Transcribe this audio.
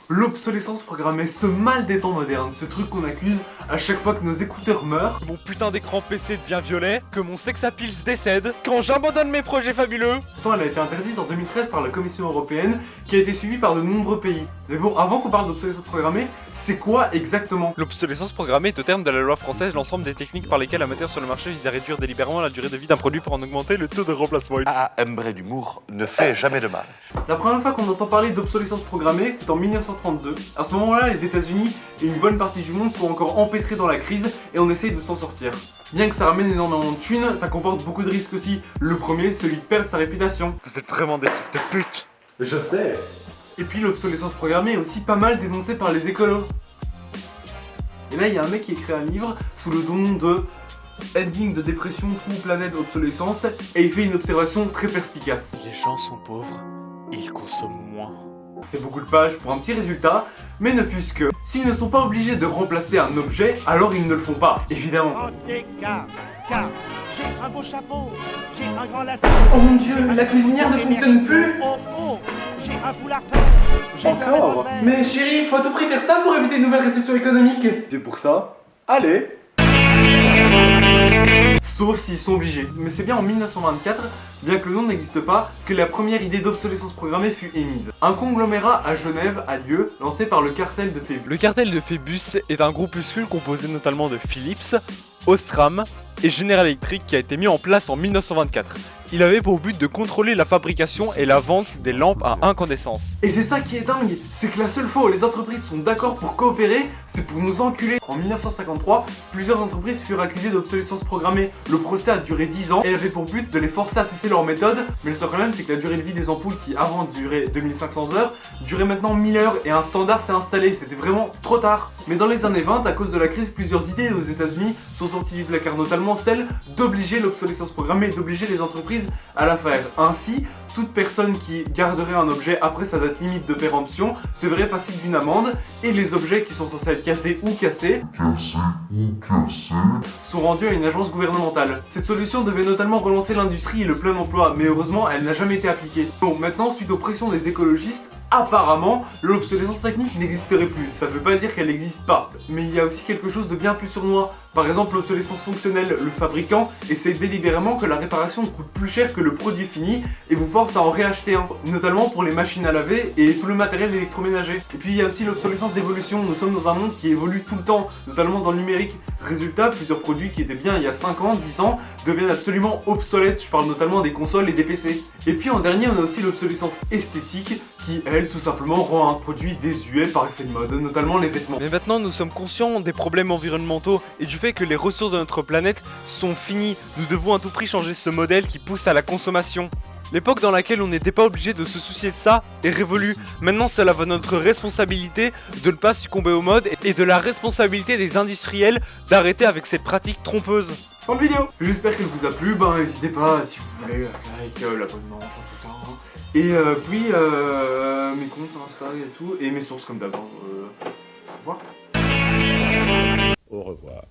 L'obsolescence programmée, ce mal des temps modernes, ce truc qu'on accuse à chaque fois que nos écouteurs meurent. Mon putain d'écran PC devient violet, que mon sex appeal décède, quand j'abandonne mes projets fabuleux. Pourtant, elle a été interdite en 2013 par la Commission européenne, qui a été suivie par de nombreux pays. Mais bon, avant qu'on parle d'obsolescence programmée, c'est quoi exactement? L'obsolescence programmée est au terme de la loi française l'ensemble des techniques par lesquelles la matière sur le marché vise à réduire délibérément la durée de vie d'un produit pour en augmenter le taux de remplacement. Un brin d'humour ne fait jamais de mal. La première fois qu'on entend parler d'obsolescence programmée, c'est en 1932. À ce moment-là, les États-Unis et une bonne partie du monde sont encore empêtrés dans la crise et on essaye de s'en sortir. Bien que ça ramène énormément de thunes, ça comporte beaucoup de risques aussi. Le premier, celui de perdre sa réputation. Vous êtes vraiment des fils de pute. Je sais. Et puis l'obsolescence programmée est aussi pas mal dénoncée par les écolos. Et là, il y a un mec qui écrit un livre sous le nom de Ending de dépression, trou, planète, obsolescence, et il fait une observation très perspicace. Les gens sont pauvres, ils consomment moins. C'est beaucoup de pages pour un petit résultat, mais ne fût-ce que, s'ils ne sont pas obligés de remplacer un objet, alors ils ne le font pas, évidemment. Car j'ai un beau chapeau, j'ai un grand lacet. Oh mon dieu, la cuisinière ne fonctionne plus. Oh, j'ai un foulard vert, j'ai un Encore? vert. Mais chérie, il faut à tout prix faire ça pour éviter une nouvelle récession économique. C'est pour ça, allez. Sauf s'ils sont obligés. Mais c'est bien en 1924, bien que le nom n'existe pas, que la première idée d'obsolescence programmée fut émise. Un conglomérat à Genève a lieu, lancé par le cartel de Phébus. Le cartel de Phébus est un groupuscule composé notamment de Philips, Osram et General Electric qui a été mis en place en 1924. Il avait pour but de contrôler la fabrication et la vente des lampes à incandescence. Et c'est ça qui est dingue, c'est que la seule fois où les entreprises sont d'accord pour coopérer, c'est pour nous enculer. En 1953, plusieurs entreprises furent accusées d'obsolescence programmée. Le procès a duré 10 ans et avait pour but de les forcer à cesser leur méthode. Mais le seul problème, c'est que la durée de vie des ampoules qui avant durait 2500 heures, durait maintenant 1000 heures et un standard s'est installé. C'était vraiment trop tard. Mais dans les années 20, à cause de la crise, plusieurs idées aux États-Unis sont sorties du placard, notamment celle d'obliger l'obsolescence programmée et d'obliger les entreprises à la faire. Ainsi, toute personne qui garderait un objet après sa date limite de péremption se verrait passible d'une amende et les objets qui sont censés être cassés ou cassés sont rendus à une agence gouvernementale. Cette solution devait notamment relancer l'industrie et le plein emploi, mais heureusement elle n'a jamais été appliquée. Bon, maintenant, suite aux pressions des écologistes, apparemment, l'obsolescence technique n'existerait plus. Ça ne veut pas dire qu'elle n'existe pas, mais il y a aussi quelque chose de bien plus sournois. Par exemple, l'obsolescence fonctionnelle, le fabricant essaie délibérément que la réparation coûte plus cher que le produit fini et vous force à en réacheter un, notamment pour les machines à laver et tout le matériel électroménager. Et puis il y a aussi l'obsolescence d'évolution. Nous sommes dans un monde qui évolue tout le temps, notamment dans le numérique. Résultat, plusieurs produits qui étaient bien il y a 5 ans, 10 ans, deviennent absolument obsolètes. Je parle notamment des consoles et des PC. Et puis en dernier, on a aussi l'obsolescence esthétique qui, elle, tout simplement rend un produit désuet par effet de mode, notamment les vêtements. Mais maintenant nous sommes conscients des problèmes environnementaux et du fait que les ressources de notre planète sont finies. Nous devons à tout prix changer ce modèle qui pousse à la consommation. L'époque dans laquelle on n'était pas obligé de se soucier de ça est révolue. Maintenant cela va notre responsabilité de ne pas succomber aux modes et de la responsabilité des industriels d'arrêter avec cette pratique trompeuse. Fin de vidéo. J'espère qu'elle vous a plu, n'hésitez pas si vous voulez, like, l'abonnement, enfin tout ça. Hein. Et puis mes comptes Insta et tout, et mes sources comme d'abord. Au revoir. Au revoir.